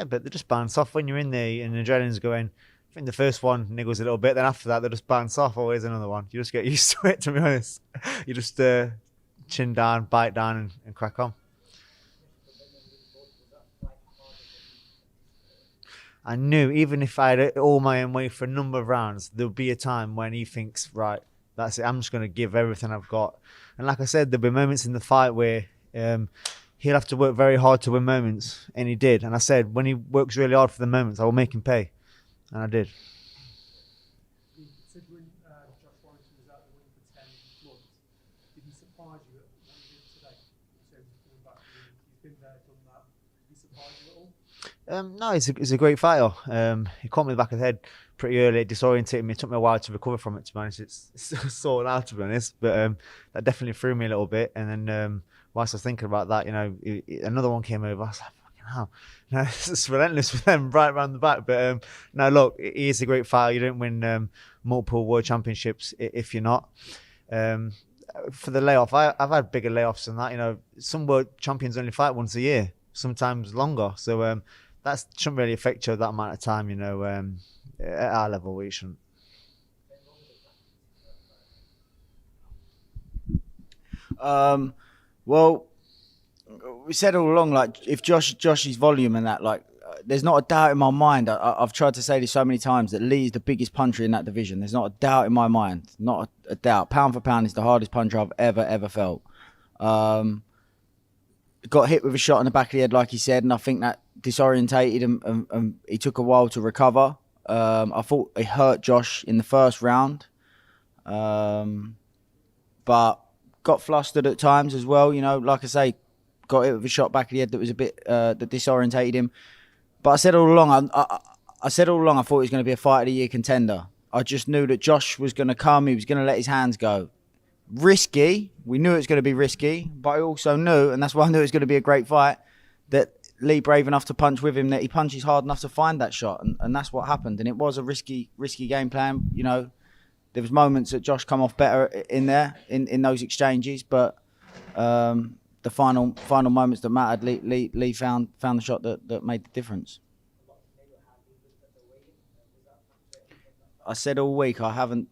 Yeah, but they just bounce off when you're in there and the adrenaline's going. I think the first one niggles a little bit, then after that they just bounce off. Always another one. You just get used to it, to be honest. You just chin down, bite down, and crack on. I knew even if I had it all my own way for a number of rounds, there'll be a time when he thinks, right, that's it. I'm just going to give everything I've got. And like I said, there'll be moments in the fight where he'll have to work very hard to win moments, and he did. And I said, when he works really hard for the moments, I will make him pay, and I did. Considering Josh Warrington was out the ring for 10 months, did he surprise you at what he did today? So coming back, he's been there, done that. Did he surprise you at all? No, he's a great fighter. He caught me in the back of the head pretty early. It disorientated me. It took me a while to recover from it, to be honest. It's sore now, to be honest. But that definitely threw me a little bit. And then whilst I was thinking about that, another one came over. I was like, fucking hell. It's relentless with them right around the back. But no, look, he is a great fighter. You don't win multiple world championships if you're not. For the layoff, I've had bigger layoffs than that. Some world champions only fight once a year, sometimes longer. So that shouldn't really affect you that amount of time, at our level, we shouldn't. Well, we said all along, like, if Josh's volume and that, like, there's not a doubt in my mind. I've tried to say this so many times that Leigh is the biggest puncher in that division. There's not a doubt in my mind. Not a doubt. Pound for pound, is the hardest puncher I've ever felt. Got hit with a shot in the back of the head, like he said, and I think that disorientated him, and he took a while to recover. I thought it hurt Josh in the first round, but got flustered at times as well. Like I say, got hit with a shot back of the head that was a bit that disorientated him. But I said all along, I said all along, I thought he was going to be a fight of the year contender. I just knew that Josh was going to come. He was going to let his hands go. Risky. We knew it was going to be risky, but I also knew, and that's why I knew it was going to be a great fight, that Leigh brave enough to punch with him, that he punches hard enough to find that shot, and that's what happened. And it was a risky game plan. There was moments that Josh come off better in there in those exchanges, but the final moments that mattered, Leigh found the shot that made the difference. I said all week I haven't,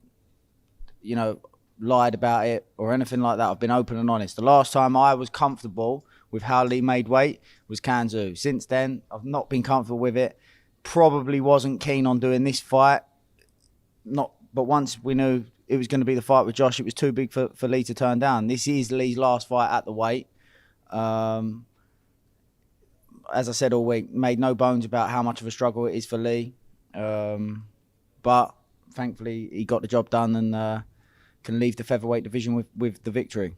lied about it or anything like that. I've been open and honest. The last time I was comfortable with how Leigh made weight was Kanzu. Since then, I've not been comfortable with it. Probably wasn't keen on doing this fight. But once we knew it was going to be the fight with Josh, it was too big for Leigh to turn down. This is Leigh's last fight at the weight. As I said all week, made no bones about how much of a struggle it is for Leigh. But thankfully, he got the job done and can leave the featherweight division with the victory.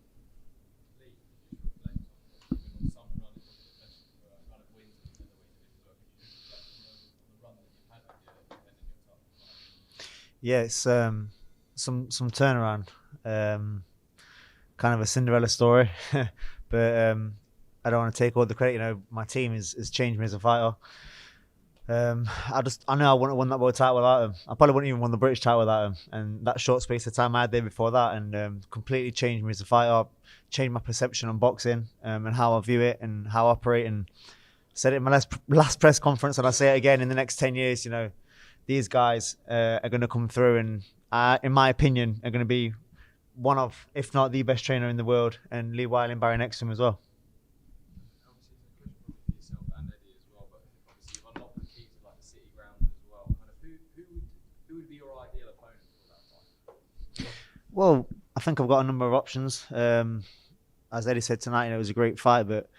Yeah, it's some turnaround, kind of a Cinderella story, but I don't want to take all the credit. My team has changed me as a fighter. I know I wouldn't have won that world title without him. I probably wouldn't even won the British title without him. And that short space of time I had there before that, and completely changed me as a fighter, changed my perception on boxing, and how I view it and how I operate. And said it in my last press conference, and I say it again, in the next 10 years, these guys are going to come through, and in my opinion, are going to be one of, if not the best trainer in the world, and Leigh Wood and Barry next to him as well. Well, I think I've got a number of options. As Eddie said tonight, it was a great fight, but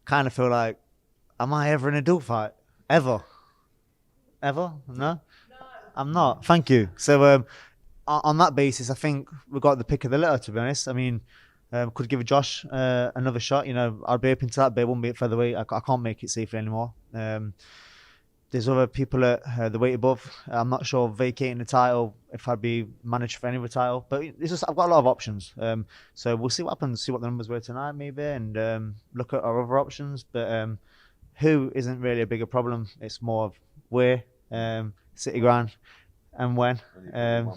I kind of feel like, am I ever in a dual fight? Ever? No? I'm not. Thank you. So on that basis, I think we got the pick of the litter, to be honest. I mean, could give Josh another shot. I'd be open to that, but it wouldn't be at featherweight. I can't make it safely anymore. There's other people at the weight above. I'm not sure vacating the title if I'd be managed for any other title, but it's just I've got a lot of options. So we'll see what happens, see what the numbers were tonight maybe, and look at our other options. But who isn't really a bigger problem. It's more of where, City Ground, and when. And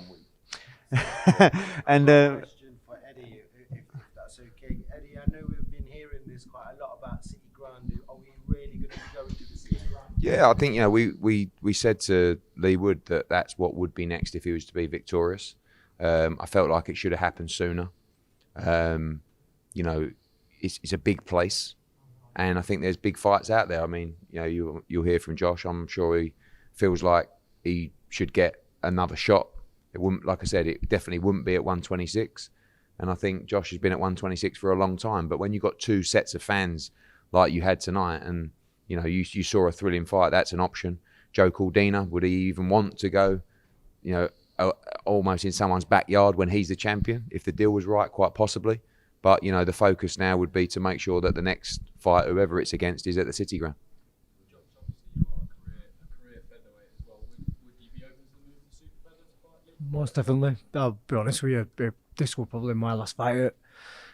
question for Eddie, if that's okay. Eddie, I know we've been hearing this quite a lot about City Ground. Are we really going to be going to the City Ground? Yeah, I think, you know, we said to Leigh Wood that that's what would be next if he was to be victorious. I felt like it should have happened sooner. You know, it's a big place, and I think there's big fights out there. I mean, you know, you'll hear from Josh. I'm sure he feels like he should get another shot. It wouldn't, like I said, it definitely wouldn't be at 126. And I think Josh has been at 126 for a long time. But when you've got two sets of fans like you had tonight, and you know, you saw a thrilling fight, that's an option. Joe Caldina, would he even want to go, you know, almost in someone's backyard when he's the champion? If the deal was right, quite possibly. But, you know, the focus now would be to make sure that the next fight, whoever it's against, is at the City Ground. Josh, obviously you are a career featherweight as well. Would you be open to the move to super feather to fight you? Most definitely. I'll be honest with you. This will probably be my last fight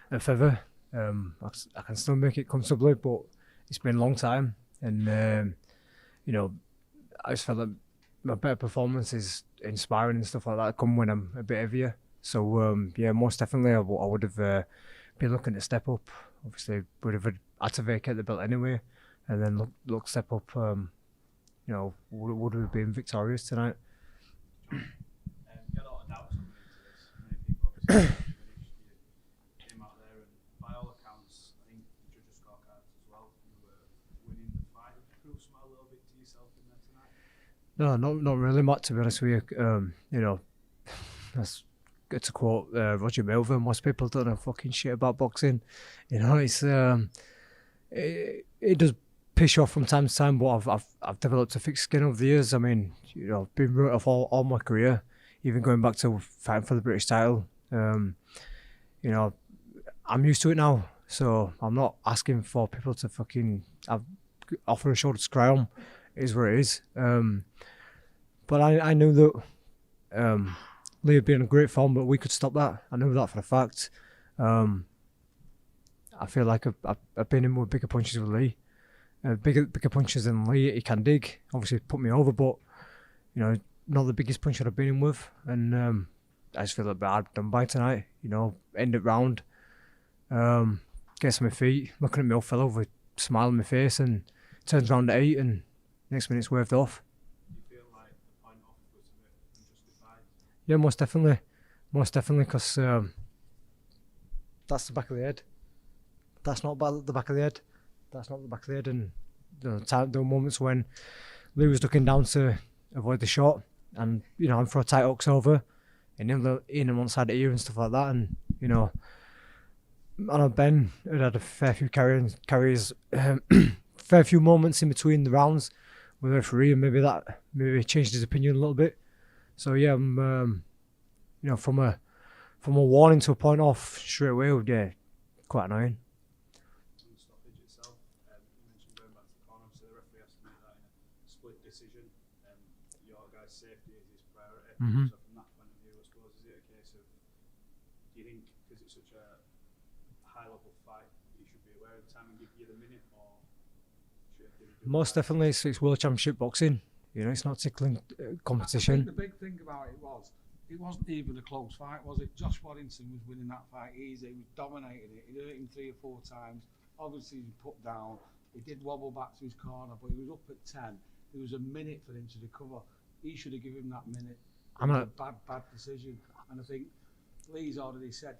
at feather. I can still make it comfortably, but it's been a long time, and you know, I just felt that my better performances, inspiring and stuff like that, come when I'm a bit heavier. So yeah, most definitely, I would have been looking to step up. Obviously, would have had to vacate the belt anyway, and then look step up. You know, would have been victorious tonight. You had a lot of doubts coming into this. Many people obviously came out there, and by all accounts, I think the judges' scorecards as well, you were winning the fight. Did you smile a little bit to yourself in there tonight? No, not really, Matt. To be honest with you, you know, that's good to quote Roger Melville. Most people don't know fucking shit about boxing. You know, it's it does piss you off from time to time, but I've developed a thick skin over the years. I mean, you know, I've been wrote off all my career, even going back to fighting for the British title. You know, I'm used to it now, so I'm not asking for people to fucking offer a shoulder to cry on. It is what it is. But I knew that Leigh had been in great form, but we could stop that. I knew that for a fact. I feel like I've been in with bigger punches with Leigh. Bigger punches than Leigh. He can dig. Obviously put me over, but you know, not the biggest punch that I've been in with. And I just feel a bit hard done by tonight. You know, end it round. Gets on my feet, looking at my old fellow with a smile on my face, and turns round at 8, and next minute's waved off. Do you feel like the point off was a bit unjustified? Yeah, most definitely, because that's the back of the head. That's not the back of the head. That's not the back of the head. And there were moments when Leigh was looking down to avoid the shot, and you know, I'm for a tight hooks over, and in and one side of the ear and stuff like that. And you know, I know Ben had a fair few carries, fair few moments in between the rounds with the referee, and maybe changed his opinion a little bit. So yeah, I'm, you know, from a warning to a point off straight away, yeah, quite annoying. The stoppage itself, you mentioned going back to the corner, so the referee has to make that in a split decision. Your guy's safety is his priority. Mhm. So from that point of view, I suppose, is it a case of, do you think, because it's such a high-level fight, you should be aware of the time and give you the minute, or should you do Most definitely, it's World Championship boxing. You know, it's not tickling I competition. think the big thing about it wasn't even a close fight, was it? Josh Warrington was winning that fight easy. He was dominating it. He hurt him 3 or 4 times. Obviously, he was put down. He did wobble back to his corner, but he was up at 10. There was a minute for him to recover. He should have given him that minute. It was a bad decision. And I think Leigh's already said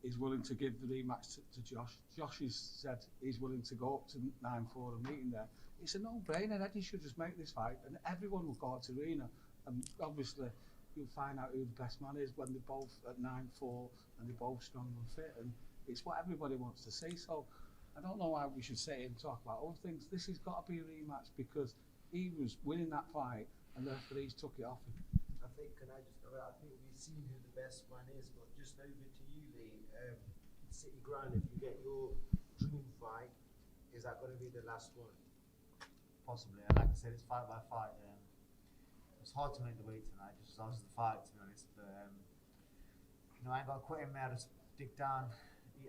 he's willing to give the rematch to Josh. Josh has said he's willing to go up to 9-4 and meet him there. It's a no-brainer. Eddie should just make this fight, and everyone will go to arena. And obviously, you'll find out who the best man is when they're both at 9-4 and they're both strong and fit. And it's what everybody wants to see. So I don't know why we should sit here and talk about other things. This has got to be a rematch because he was winning that fight, and the referees took it off him. I think we've seen who the best man is, but just over to you, Leigh. City Ground, if you get your dream fight, is that going to be the last one? Possibly. And like I said, it's fight by fight. It's hard to make the weight tonight, just as I was the fight, to be honest. But you know, I ain't got to quit him. I just dig down.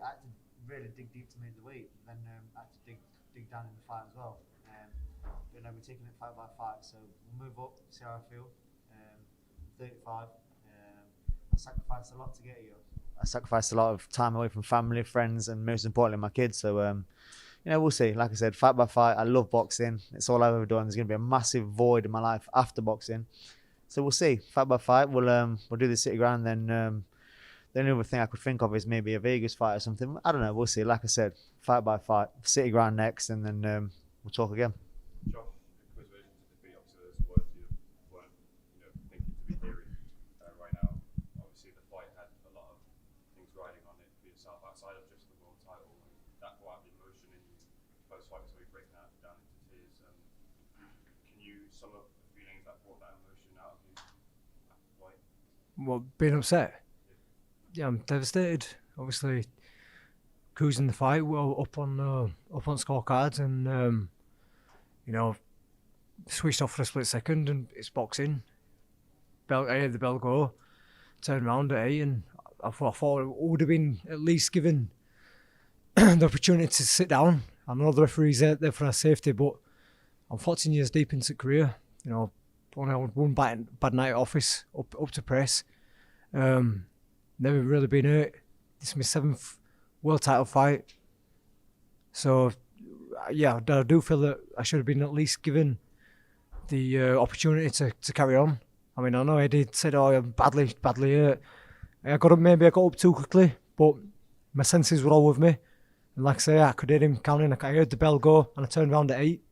I had to really dig deep to make the weight. Then I had to dig down in the fight as well. But you know, we're taking it fight by fight, so we'll move up, see how I feel. 35. I sacrificed a lot to get here. I sacrificed a lot of time away from family, friends, and most importantly, my kids. So we'll see. Like I said, fight by fight. I love boxing. It's all I've ever done. There's going to be a massive void in my life after boxing. So we'll see. Fight by fight. We'll do the City Ground. Then the only other thing I could think of is maybe a Vegas fight or something. I don't know. We'll see. Like I said, fight by fight. City Ground next, and then we'll talk again. Josh, in conversion to defeat, obviously those words you weren't thinking to be hearing right now. Obviously the fight had a lot of things riding on it for yourself outside of just the world title. And that brought out the emotion in you post-fight, so you're breaking out down into tears. Can you sum up the feelings that brought that emotion out of you after the fight? Well, being upset. Yeah, I'm devastated. Obviously, cruising the fight, well up on scorecards, and switched off for a split second, and it's boxing. I heard the bell go, turned around at 8, and I thought it would have been at least given the opportunity to sit down. I know the referee's out there for our safety, but I'm 14 years deep into career. Only had one bad night at office, up to press. Never really been hurt. This is my 7th world title fight. So, yeah, I do feel that I should have been at least given the opportunity to carry on. I mean, I know Eddie said, "Oh, I'm badly hurt." Maybe I got up too quickly, but my senses were all with me. And like I say, I could hear him counting. I heard the bell go, and I turned around at 8.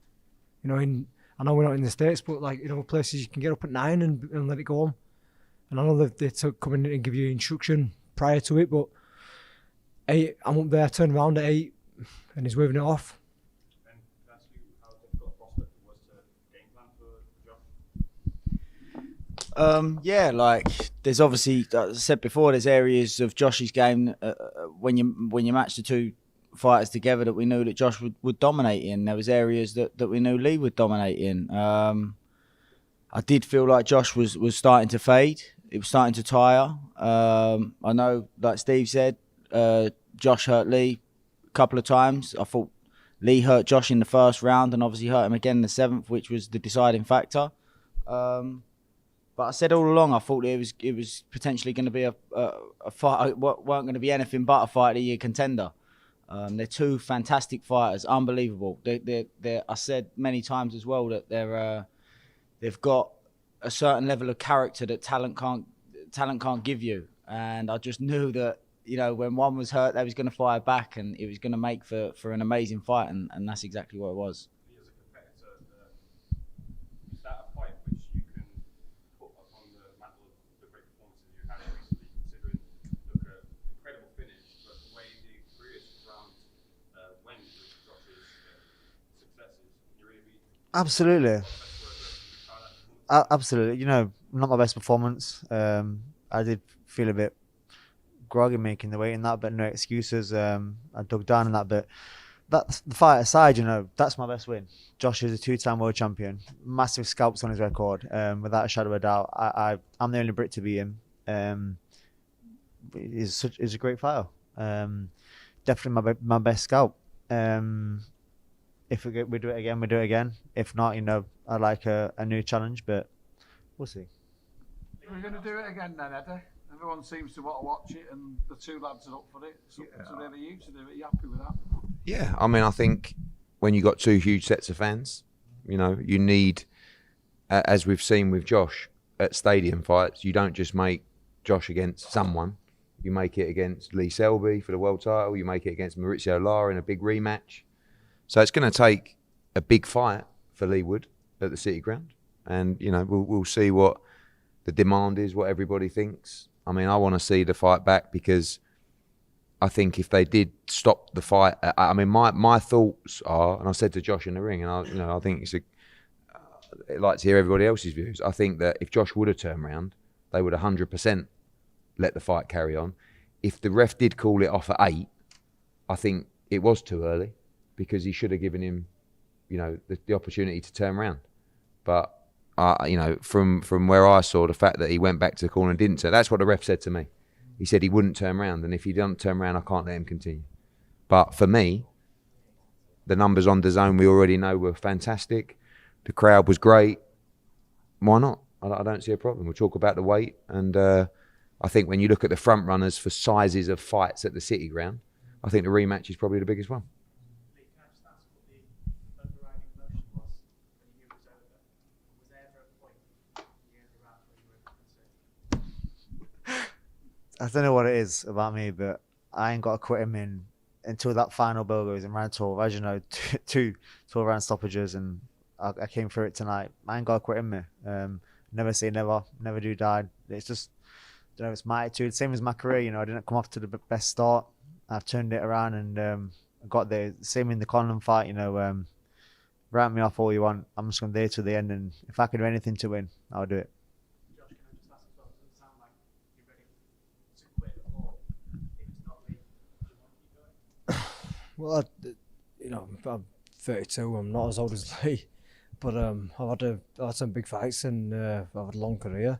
I know we're not in the States, but places you can get up at 9 and let it go on. And I know that they come in and give you instruction prior to it, but 8, I'm up there, turned around at 8, and he's waving it off. And can I ask you how difficult a prospect it was to game plan for Josh? There's obviously, as I said before, there's areas of Josh's game when you match the two fighters together that we knew that Josh would dominate in. There was areas that we knew Leigh would dominate in. I did feel like Josh was starting to fade. It was starting to tire. I know, like Steve said, Josh hurt Leigh a couple of times. I thought Leigh hurt Josh in the first round and obviously hurt him again in the 7th, which was the deciding factor. But I said all along, I thought it was potentially going to be a fight. Weren't going to be anything but a fight of the year contender. They're two fantastic fighters, unbelievable. I said many times as well that they've got a certain level of character that talent can't give you. And I just knew that when one was hurt, they was going to fire back, and it was going to make for an amazing fight, and that's exactly what it was. As a competitor, is that a fight which you can put on the mantle of the great performances you had recently, considering an incredible finish, but the way the career round went with Josh's successes, can you really be Absolutely. Absolutely. Not my best performance. I did feel a bit groggy making the weight in that, but no excuses. I dug down in that bit. That's the fight aside, that's my best win. Josh is a 2-time world champion. Massive scalps on his record, without a shadow of a doubt. I'm the only Brit to beat him. He's a great fighter. Definitely my best scalp. If we do it again, we do it again. If not, I like a new challenge, but we'll see. Are we going to do it again then, Eddie? Everyone seems to want to watch it, and the two lads are up for it. So they're you to do it. Are you happy with that? Yeah, I mean, I think when you got two huge sets of fans, you need, as we've seen with Josh at stadium fights, you don't just make Josh against someone. You make it against Lee Selby for the world title. You make it against Maurizio Lara in a big rematch. So it's going to take a big fight for Leigh Wood at the City Ground, and we'll see what the demand is, what everybody thinks. I mean, I want to see the fight back because I think if they did stop the fight, I mean, my thoughts are, and I said to Josh in the ring, and I think I'd like to hear everybody else's views. I think that if Josh would have turned around, they would 100% let the fight carry on. If the ref did call it off at 8, I think it was too early because he should have given him, the opportunity to turn around. But from where I saw, the fact that he went back to the corner and didn't turn, that's what the ref said to me. He said he wouldn't turn around, and if he doesn't turn around, I can't let him continue. But for me, the numbers on DAZN we already know were fantastic. The crowd was great. Why not? I don't see a problem. We'll talk about the weight, and I think when you look at the front runners for sizes of fights at the City Ground, I think the rematch is probably the biggest one. Lee, can I just I don't know what it is about me, but I ain't got to quit him until that final bell goes in round 12. As you know, two 12-round stoppages, and I came through it tonight. I ain't got to quit him. Never say never, never do die. It's just, I don't know, it's my attitude. Same as my career, you know, I didn't come off to the best start. I've turned it around and got there. Same in the Conlon fight, you know, write me off all you want. I'm just going to there to the end, and if I can do anything to win, I'll do it. Josh, can I just ask as well? Does it sound like you're ready to quit, or if it's not Leigh, do you want to keep going? Well, you know, I'm 32. I'm not as old as Leigh, but I've had some big fights and I've had a long career.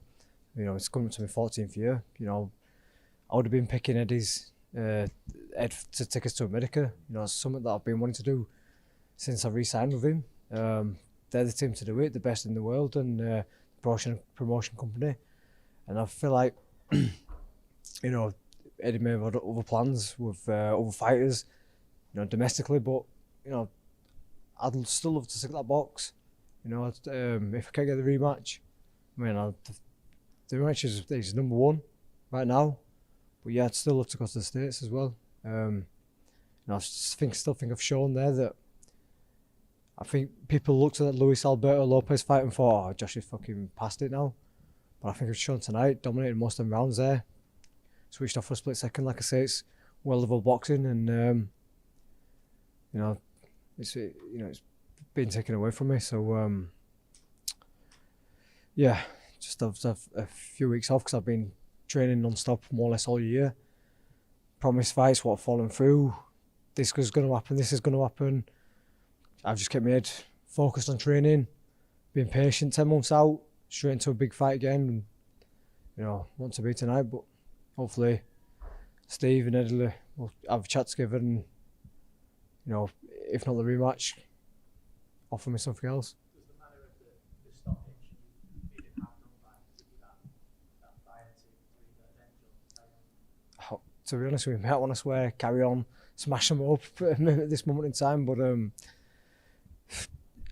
You know, it's coming to my 14th year. You know, I would have been picking Eddie's Ed to take us to America. You know, it's something that I've been wanting to do since I re-signed with him. They're the team to do it, the best in the world, and promotion company. And I feel like, you know, Eddie may have had other plans with other fighters, you know, domestically, but you know, I'd still love to tick that box. You know, if I can't get the rematch, I mean, the rematch is number one right now. But yeah, I'd still love to go to the States as well. You know, I still think I've shown there that I think people looked at Luis Alberto Lopez fight and thought, oh, Josh is fucking past it now. But I think I've shown tonight, dominated most of the rounds there. Switched off for a split second, like I say, it's well-level boxing, and you know, it's been taken away from me. So yeah, just have a few weeks off because I've been training non-stop more or less all year. Promised fights, what I've fallen through. This is going to happen. This is going to happen. I've just kept my head focused on training, being patient. 10 months out, straight into a big fight again. And, you know, want to be tonight, but hopefully Steve and Eddie will have a chat together and, you know, if not the rematch, offer me something else. Does the matter of the stoppage you didn't have done by give you that fire to either eventual carry on? To be honest with you, mate, I want to swear, carry on, smash them up at this moment in time, but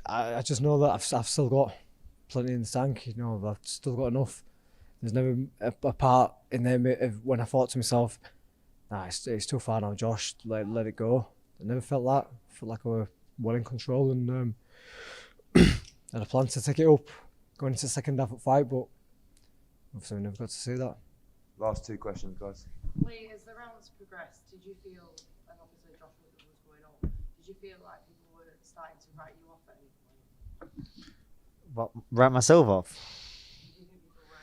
I just know that I've still got plenty in the tank. You know, I've still got enough. There's never a part in there when I thought to myself, nah, it's too far now, Josh, let it go. I never felt that. I felt like I was well in control, and had a plan to take it up going into the second half of the fight, but obviously we never got to see that. Last two questions, guys. Leigh, as the rounds progressed, did you feel, and obviously Josh Warrington was going up, did you feel like people were starting to write you off at any point? Well, write myself off. Did you think people were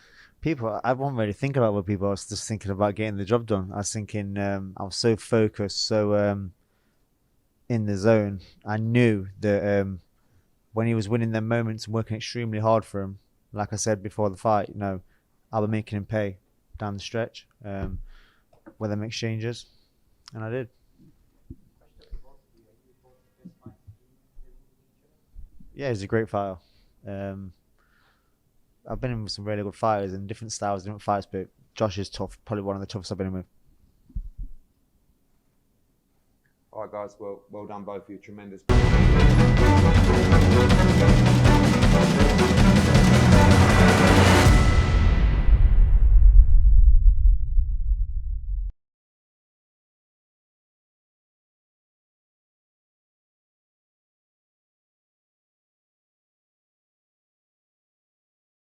People, I wasn't really thinking about what people. I was just thinking about getting the job done. I was thinking, I was so focused, so in the zone. I knew that when he was winning them moments and working extremely hard for him, like I said before the fight, you know, I'll be making him pay down the stretch with them exchanges, and I did. Yeah, he's a great fighter. I've been in with some really good fighters in different styles, different fights, but Josh is tough, probably one of the toughest I've been in with. All right, guys. Well done, both of you. Tremendous.